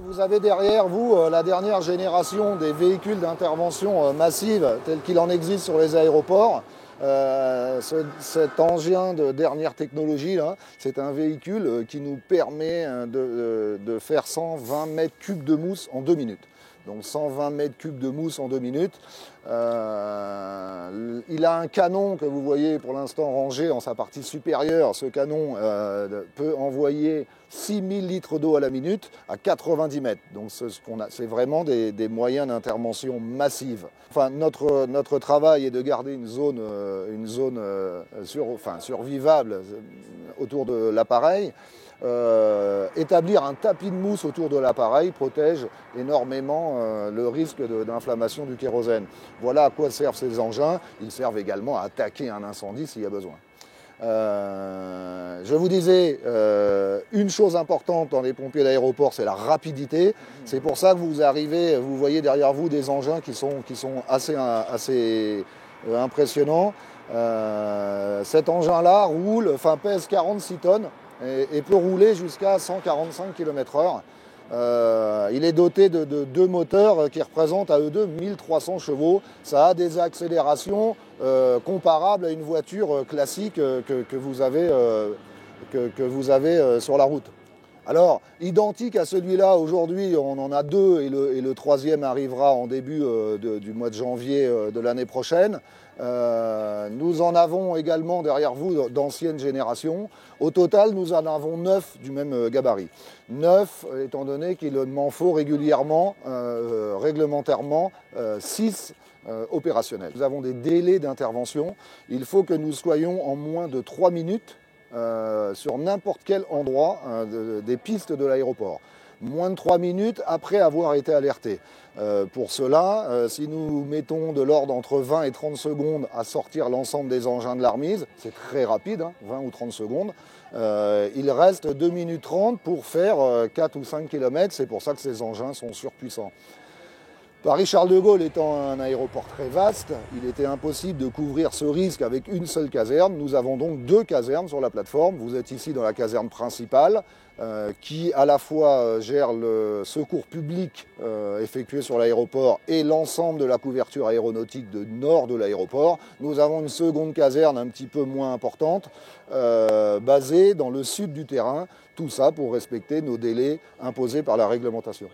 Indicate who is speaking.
Speaker 1: Vous avez derrière vous la dernière génération des véhicules d'intervention massive tels qu'il en existe sur les aéroports. Cet engin de dernière technologie, c'est un véhicule qui nous permet de faire 120 mètres cubes de mousse en 2 minutes. Donc 120 mètres cubes de mousse en 2 minutes. Il a un canon que vous voyez pour l'instant rangé en sa partie supérieure. Ce canon peut envoyer 6000 litres d'eau à la minute à 90 mètres. Donc c'est vraiment des moyens d'intervention massive. Enfin, notre travail est de garder une zone survivable autour de l'appareil. Établir un tapis de mousse autour de l'appareil protège énormément le risque d'inflammation du kérosène. Voilà à quoi servent ces engins. Ils servent également à attaquer un incendie s'il y a besoin. Je vous disais, une chose importante dans les pompiers d'aéroport, c'est la rapidité. C'est pour ça que vous voyez derrière vous des engins qui sont assez impressionnants. Cet engin-là pèse 46 tonnes. Et peut rouler jusqu'à 145 km/h. Il est doté de 2 moteurs qui représentent à eux deux 1300 chevaux. Ça a des accélérations comparables à une voiture classique que vous avez sur la route. Alors, identique à celui-là, aujourd'hui, on en a 2 et le troisième arrivera en début du mois de janvier de l'année prochaine. Nous en avons également derrière vous d'anciennes générations. Au total, nous en avons 9 du même gabarit. 9, étant donné qu'il m'en faut régulièrement, réglementairement, 6 opérationnels. Nous avons des délais d'intervention. Il faut que nous soyons en moins de 3 minutes sur n'importe quel endroit des pistes de l'aéroport. Moins de 3 minutes après avoir été alerté. Pour cela, si nous mettons de l'ordre entre 20 et 30 secondes à sortir l'ensemble des engins de la remise, c'est très rapide, 20 ou 30 secondes, il reste 2 minutes 30 pour faire 4 ou 5 km, c'est pour ça que ces engins sont surpuissants. Paris-Charles de Gaulle étant un aéroport très vaste, il était impossible de couvrir ce risque avec une seule caserne. Nous avons donc 2 casernes sur la plateforme. Vous êtes ici dans la caserne principale qui à la fois gère le secours public effectué sur l'aéroport et l'ensemble de la couverture aéronautique du nord de l'aéroport. Nous avons une seconde caserne un petit peu moins importante basée dans le sud du terrain. Tout ça pour respecter nos délais imposés par la réglementation.